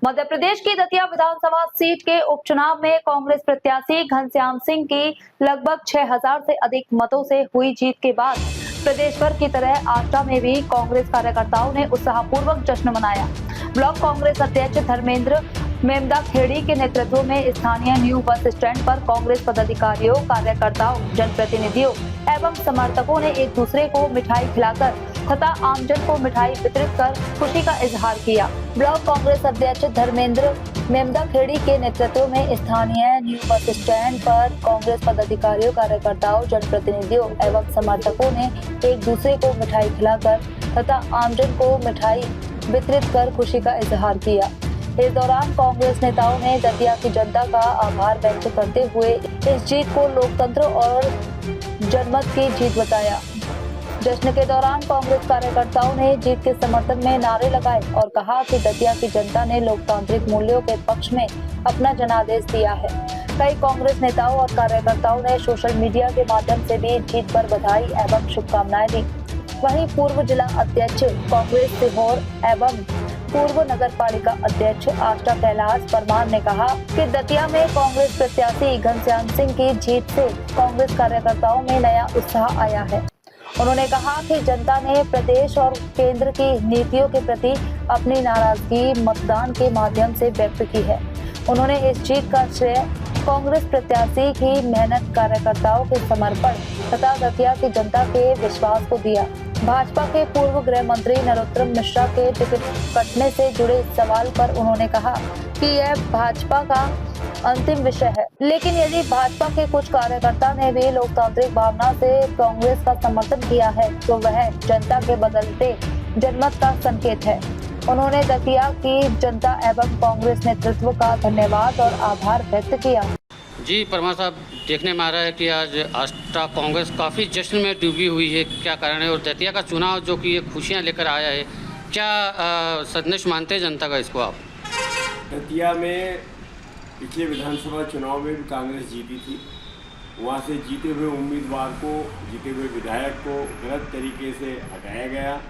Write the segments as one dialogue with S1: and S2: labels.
S1: मध्य प्रदेश की दतिया विधानसभा सीट के उपचुनाव में कांग्रेस प्रत्याशी घनश्याम सिंह की लगभग 6000 से अधिक मतों से हुई जीत के बाद प्रदेश भर की तरह आष्टा में भी कांग्रेस कार्यकर्ताओं ने उत्साहपूर्वक जश्न मनाया। ब्लॉक कांग्रेस अध्यक्ष धर्मेंद्र मेमदा खेड़ी के नेतृत्व में स्थानीय न्यू बस स्टैंड पर कांग्रेस पदाधिकारियों, कार्यकर्ताओं, जनप्रतिनिधियों एवं समर्थकों ने एक दूसरे को मिठाई खिलाकर तथा आमजन को मिठाई वितरित कर खुशी का इजहार किया। ब्लॉक कांग्रेस अध्यक्ष धर्मेंद्र मेमदा खेड़ी के नेतृत्व में स्थानीय न्यू बस स्टैंड पर कांग्रेस पदाधिकारियों, कार्यकर्ताओं, जनप्रतिनिधियों एवं समर्थकों ने एक दूसरे को मिठाई खिलाकर तथा आमजन को मिठाई वितरित कर खुशी का इजहार किया। इस दौरान कांग्रेस नेताओं ने दतिया की जनता का आभार व्यक्त करते हुए इस जीत को लोकतंत्र और जनमत की जीत बताया। जश्न के दौरान कांग्रेस कार्यकर्ताओं ने जीत के समर्थन में नारे लगाए और कहा कि दतिया की जनता ने लोकतांत्रिक मूल्यों के पक्ष में अपना जनादेश दिया है। कई कांग्रेस नेताओं और कार्यकर्ताओं ने सोशल मीडिया के माध्यम से भी जीत पर बधाई एवं शुभकामनाएं दी। वहीं पूर्व जिला अध्यक्ष कांग्रेस सीहोर एवं पूर्व नगर पालिका अध्यक्ष आष्टा कैलाश परमार ने कहा कि दतिया में कांग्रेस प्रत्याशी घनश्याम सिंह की जीत से कांग्रेस कार्यकर्ताओं में नया उत्साह आया है। उन्होंने कहा कि जनता ने प्रदेश और केंद्र की नीतियों के प्रति अपनी नाराजगी मतदान के माध्यम से व्यक्त की है। उन्होंने इस जीत का श्रेय कांग्रेस प्रत्याशी की मेहनत, कार्यकर्ताओं के समर्पण तथा दतिया की जनता के विश्वास को दिया। भाजपा के पूर्व गृह मंत्री नरोत्तम मिश्रा के टिकट कटने से जुड़े सवाल पर उन्होंने कहा कि यह भाजपा का अंतिम विषय है, लेकिन यदि भाजपा के कुछ कार्यकर्ता ने भी लोकतांत्रिक भावना से कांग्रेस का समर्थन किया है तो वह जनता के बदलते जनमत का संकेत है। उन्होंने दतिया की जनता एवं कांग्रेस नेतृत्व का धन्यवाद और आभार व्यक्त किया।
S2: जी परमार साहब, देखने में आ रहा है कि आज आष्टा कांग्रेस काफ़ी जश्न में डूबी हुई है, क्या कारण है? और दतिया का चुनाव जो कि ये खुशियाँ लेकर आया है, क्या संदेश मानते हैं जनता का इसको आप?
S3: दतिया में पिछले विधानसभा चुनाव में भी कांग्रेस जीती थी। वहाँ से जीते हुए उम्मीदवार को, जीते हुए विधायक को गलत तरीके से हटाया गया।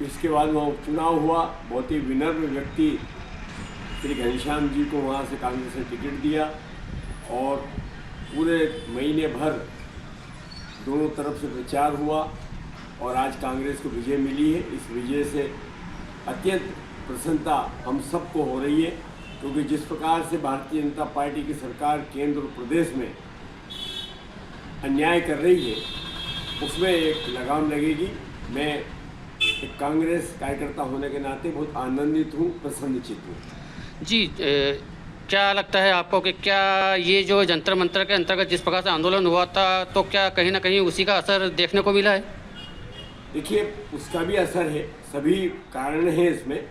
S3: इसके बाद वहाँ उपचुनाव हुआ। बहुत ही विनम्र व्यक्ति श्री घनश्याम जी को वहाँ से कांग्रेस ने टिकट दिया और पूरे महीने भर दोनों तरफ से प्रचार हुआ और आज कांग्रेस को विजय मिली है। इस विजय से अत्यंत प्रसन्नता हम सबको हो रही है, क्योंकि जिस प्रकार से भारतीय जनता पार्टी की सरकार केंद्र और प्रदेश में अन्याय कर रही है, उसमें एक लगाम लगेगी। मैं एक कांग्रेस कार्यकर्ता होने के नाते बहुत आनंदित हूँ, प्रसन्नचित हूँ।
S2: जी, क्या लगता है आपको कि क्या ये जो जंतर मंतर के अंतर्गत जिस प्रकार से आंदोलन हुआ था, तो क्या कहीं ना कहीं उसी का असर देखने को मिला है?
S3: देखिए, उसका भी असर है, सभी कारण हैं इसमें,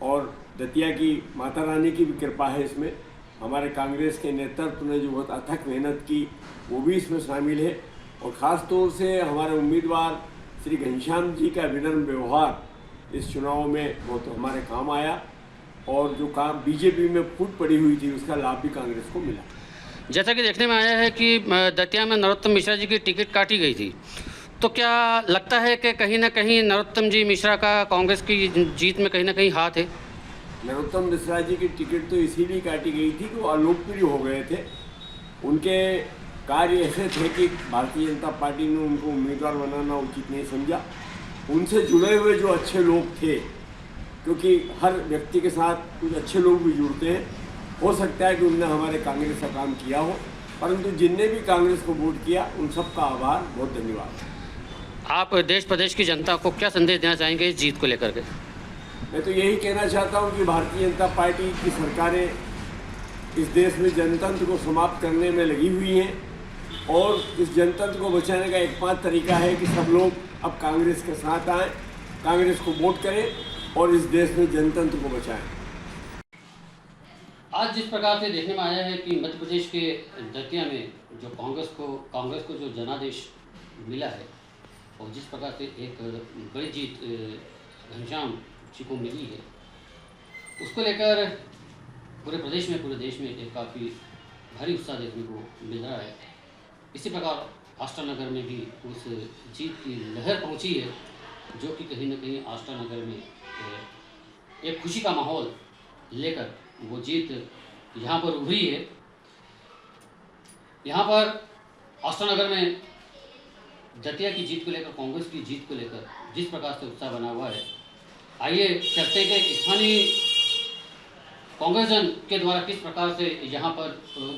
S3: और दतिया की माता रानी की भी कृपा है इसमें। हमारे कांग्रेस के नेतृत्व ने जो बहुत अथक मेहनत की वो भी इसमें शामिल है, और ख़ास तौर से हमारे उम्मीदवार श्री घनश्याम जी का विनम्र व्यवहार इस चुनाव में बहुत हमारे काम आया, और जो काम बीजेपी में फूट पड़ी हुई थी उसका लाभ भी कांग्रेस को मिला।
S2: जैसा कि देखने में आया है कि दतिया में नरोत्तम मिश्रा जी की टिकट काटी गई थी, तो क्या लगता है कि कहीं ना कहीं नरोत्तम जी मिश्रा का कांग्रेस की जीत में कहीं ना कहीं हाथ है?
S3: नरोत्तम मिश्रा जी की टिकट तो इसीलिए काटी गई थी कि वो अलोकप्रिय हो गए थे। उनके कार्य ऐसे थे कि भारतीय जनता पार्टी ने उनको उम्मीदवार बनाना उचित नहीं समझा। उनसे जुड़े हुए जो अच्छे लोग थे, क्योंकि हर व्यक्ति के साथ कुछ अच्छे लोग भी जुड़ते हैं, हो सकता है कि उनने हमारे कांग्रेस का काम किया हो, परंतु जिनने भी कांग्रेस को वोट किया उन सबका आभार, बहुत धन्यवाद।
S2: आप देश प्रदेश की जनता को क्या संदेश देना चाहेंगे इस जीत को लेकर के?
S3: मैं तो यही कहना चाहता हूँ कि भारतीय जनता पार्टी की सरकारें इस देश में जनतंत्र को समाप्त करने में लगी हुई हैं, और इस जनतंत्र को बचाने का एकमात्र तरीका है कि सब लोग अब कांग्रेस के साथ आएँ, कांग्रेस को वोट करें और इस देश में जनतंत्र को बचाएं।
S2: आज जिस प्रकार से देखने में आया है कि मध्य प्रदेश के दतिया में जो कांग्रेस को जो जनादेश मिला है, और जिस प्रकार से एक बड़ी जीत घनश्याम जी को मिली है, उसको लेकर पूरे प्रदेश में, पूरे देश में एक काफ़ी भारी उत्साह देखने को मिल रहा है। इसी प्रकार आष्टा नगर में भी उस जीत की लहर पहुंची है, जो कि कहीं ना कहीं आष्टा नगर में एक खुशी का माहौल लेकर वो जीत यहाँ पर उभरी है। यहाँ पर आष्टा में दतिया की जीत को लेकर, कांग्रेस की जीत को लेकर जिस प्रकार से उत्साह बना हुआ है, आइए चर्चा के स्थानीय कांग्रेस जन के द्वारा किस प्रकार से यहाँ पर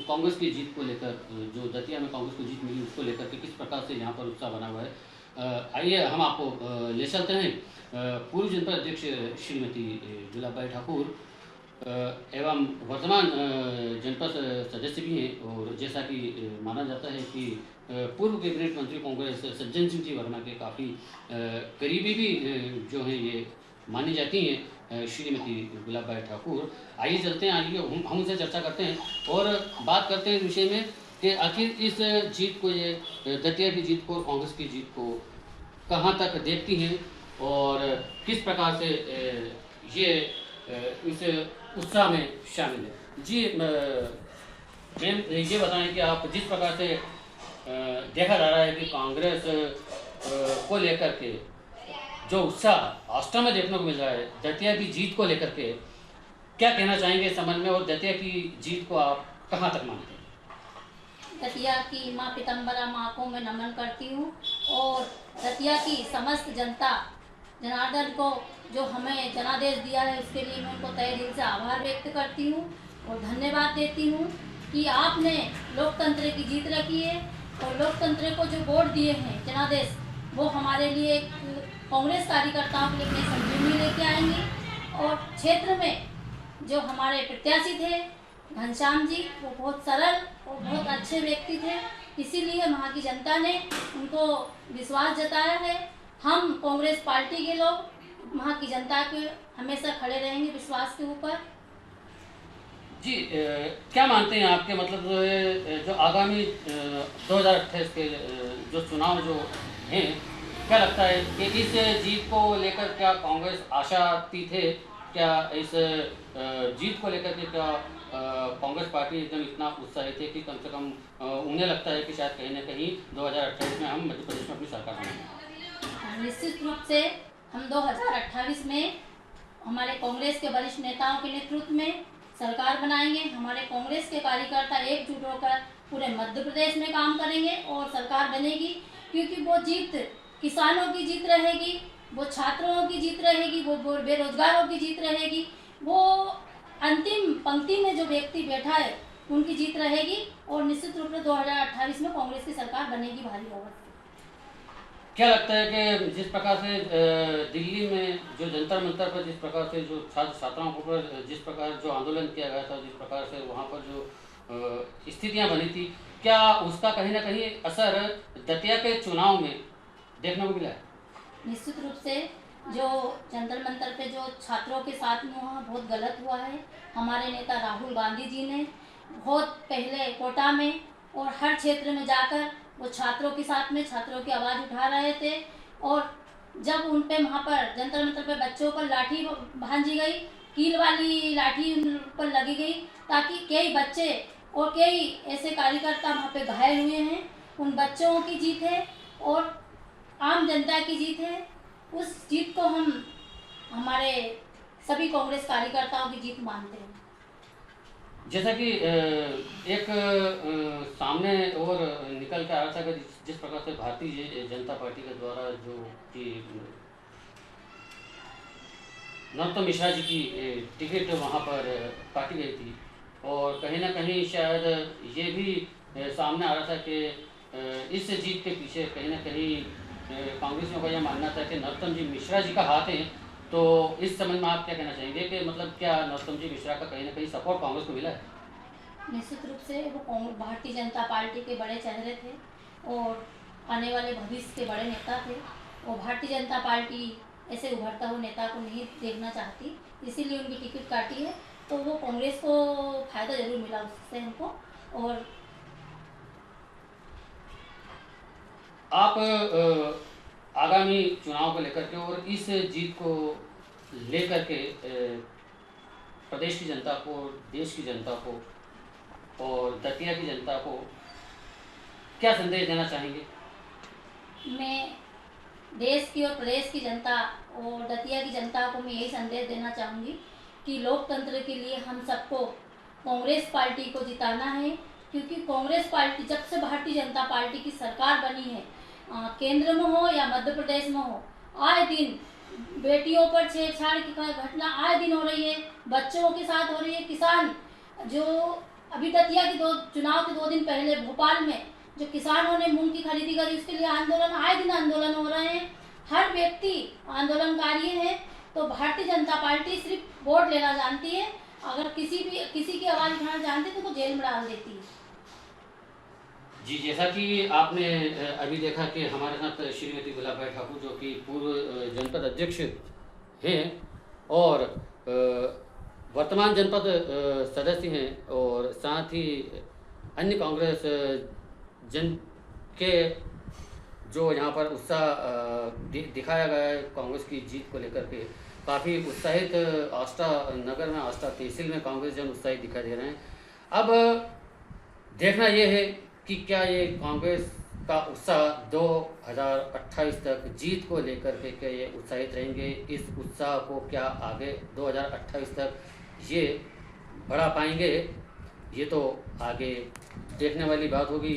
S2: कांग्रेस की जीत को लेकर, जो दतिया में कांग्रेस को जीत मिली उसको लेकर के किस प्रकार से यहाँ पर उत्साह बना हुआ है, आइए हम आपको ले चलते हैं। पूर्व जनपद अध्यक्ष श्रीमती गुलाबबाई ठाकुर एवं वर्तमान जनपद सदस्य भी हैं, और जैसा कि माना जाता है कि पूर्व कैबिनेट मंत्री कांग्रेस सज्जन सिंह जी वर्मा के काफ़ी करीबी भी जो हैं ये मानी जाती हैं श्रीमती गुलाबबाई ठाकुर। आइए चलते हैं, आइए हम उनसे चर्चा करते हैं और बात करते हैं इस विषय में कि आखिर इस जीत को, ये दतिया की जीत को और कांग्रेस की जीत को कहाँ तक देखती हैं और किस प्रकार से ये इस उत्साह में शामिल है। जी मैम, ये बताएं कि आप जिस प्रकार से देखा जा रहा है कि कांग्रेस को लेकर के जो उत्साह आष्टा में देखने को मिल रहा है दतिया की जीत को लेकर के, क्या कहना चाहेंगे इस संबंध में, और दतिया की जीत को आप कहाँ तक मानते हैं?
S4: दतिया की माँ पीतम्बरा माँ को मैं नमन करती हूँ और दतिया की समस्त जनता जनार्दन को जो हमें जनादेश दिया है उसके लिए मैं उनको तहे दिल से आभार व्यक्त करती हूँ और धन्यवाद देती हूँ कि आपने लोकतंत्र की जीत रखी है और लोकतंत्र को जो वोट दिए हैं जनादेश, वो हमारे लिए कांग्रेस कार्यकर्ताओं के लिए अपनी संजीवनी लेके आएंगे। और क्षेत्र में जो हमारे प्रत्याशी थे घनश्याम जी, वो बहुत सरल और बहुत अच्छे व्यक्ति थे, इसीलिए वहाँ की जनता ने उनको विश्वास जताया है। हम कांग्रेस पार्टी के लोग वहाँ की जनता के हमेशा खड़े रहेंगे विश्वास के ऊपर।
S2: जी क्या मानते हैं आपके मतलब जो आगामी 2028 के जो चुनाव जो हैं, क्या लगता है कि इस जीत को लेकर क्या कांग्रेस आशाती थे, क्या इस जीत को लेकर के क्या कांग्रेस पार्टी एकदम इतना उत्साहित है कि कम से कम उन्हें लगता है कि शायद कहीं ना कहीं 2028 में हम मध्य प्रदेश में अपनी सरकार बनाएंगे?
S4: निश्चित रूप से हम 2028 में हमारे कांग्रेस के वरिष्ठ नेताओं के नेतृत्व में सरकार बनाएंगे। हमारे कांग्रेस के कार्यकर्ता एकजुट होकर पूरे मध्य प्रदेश में काम करेंगे और सरकार बनेगी, क्योंकि वो जीत किसानों की जीत रहेगी, वो छात्रों की जीत रहेगी, वो बेरोजगारों की जीत रहेगी, वो अंतिम पंक्ति में जो व्यक्ति बैठा है उनकी जीत रहेगी और निश्चित रूप से 2028 में कांग्रेस की सरकार बनेगी भारी बहुमत।
S2: क्या लगता है कि जिस प्रकार से दिल्ली में जो जंतर मंतर पर जिस प्रकार से जो छात्र छात्राओं के ऊपर जिस प्रकार जो आंदोलन किया गया था, जिस प्रकार से वहाँ पर जो स्थितियाँ बनी थी, क्या उसका कहीं ना कहीं असर दतिया के चुनाव में देखने को मिला है?
S4: निश्चित रूप से जो जंतर मंतर पे जो छात्रों के साथ में वहाँ बहुत गलत हुआ है। हमारे नेता राहुल गांधी जी ने बहुत पहले कोटा में और हर क्षेत्र में जाकर वो छात्रों के साथ में छात्रों की आवाज़ उठा रहे थे, और जब उन पे वहाँ पर जंतर मंतर पे बच्चों पर लाठी भांजी गई, कील वाली लाठी उन पर लगी गई, ताकि कई बच्चे और कई ऐसे कार्यकर्ता वहाँ पे घायल हुए हैं। उन बच्चों की जीत है और आम जनता की जीत है। उस जीत को हम हमारे सभी कांग्रेस कार्यकर्ताओं की जीत मानते हैं।
S2: जैसा कि एक सामने और निकल के आ रहा था कि जिस प्रकार से भारतीय जनता पार्टी के द्वारा जो कि नरोत्तम मिश्रा जी की टिकट वहाँ पर काटी गई थी, और कहीं ना कहीं शायद ये भी सामने आ रहा था कि इस जीत के पीछे कहीं ना कहीं कांग्रेसियों का यह मानना था कि नरोत्तम जी मिश्रा जी का हाथ है। तो इस संबंध में आप क्या कहना चाहेंगे कि मतलब क्या नरोत्तम जी मिश्रा का कहीं ना कहीं सपोर्ट कांग्रेस को मिला है?
S4: निश्चित रूप से वो भारतीय जनता पार्टी के बड़े चेहरे थे और आने वाले भविष्य के बड़े नेता थे। वो भारतीय जनता पार्टी ऐसे उभरता हुआ नेता को नहीं देखना चाहती, इसीलिए उनकी टिकट काटी है। तो वो कांग्रेस को फायदा जरूर मिला उससे हमको। और
S2: आप आगामी चुनाव को लेकर के और इस जीत को लेकर के प्रदेश की जनता को, देश की जनता को और दतिया की जनता को क्या संदेश देना चाहेंगे?
S4: मैं देश की और प्रदेश की जनता और दतिया की जनता को मैं यही संदेश देना चाहूँगी कि लोकतंत्र के लिए हम सबको कांग्रेस पार्टी को जिताना है, क्योंकि कांग्रेस पार्टी जब से भारतीय जनता पार्टी की सरकार बनी है, केंद्र में हो या मध्य प्रदेश में हो, आए दिन बेटियों पर छेड़छाड़ की घटना आए दिन हो रही है, बच्चों के साथ हो रही है। किसान जो अभी दतिया के चुनाव के 2 दिन पहले भोपाल में जो किसानों ने मूंग की खरीदी करी, उसके लिए आंदोलन, आए दिन आंदोलन हो रहे हैं, हर व्यक्ति आंदोलनकारी है। तो भारतीय जनता पार्टी सिर्फ वोट लेना जानती है, अगर किसी की आवाज़ उठाना जानती है तो वो जेल में डाल देती है।
S2: जी, जैसा कि आपने अभी देखा कि हमारे साथ श्रीमती गुलाबभाई ठाकुर जो कि पूर्व जनपद अध्यक्ष हैं और वर्तमान जनपद सदस्य हैं, और साथ ही अन्य कांग्रेस जन के जो यहाँ पर उत्साह दिखाया गया है कांग्रेस की जीत को लेकर के, काफ़ी उत्साहित आष्टा नगर में, आष्टा तहसील में कांग्रेस जन उत्साहित दिखाई दे रहे हैं। अब देखना ये है कि क्या ये कांग्रेस का उत्साह 2028 तक जीत को लेकर के क्या ये उत्साहित रहेंगे, इस उत्साह को क्या आगे 2028 तक ये बढ़ा पाएंगे, ये तो आगे देखने वाली बात होगी।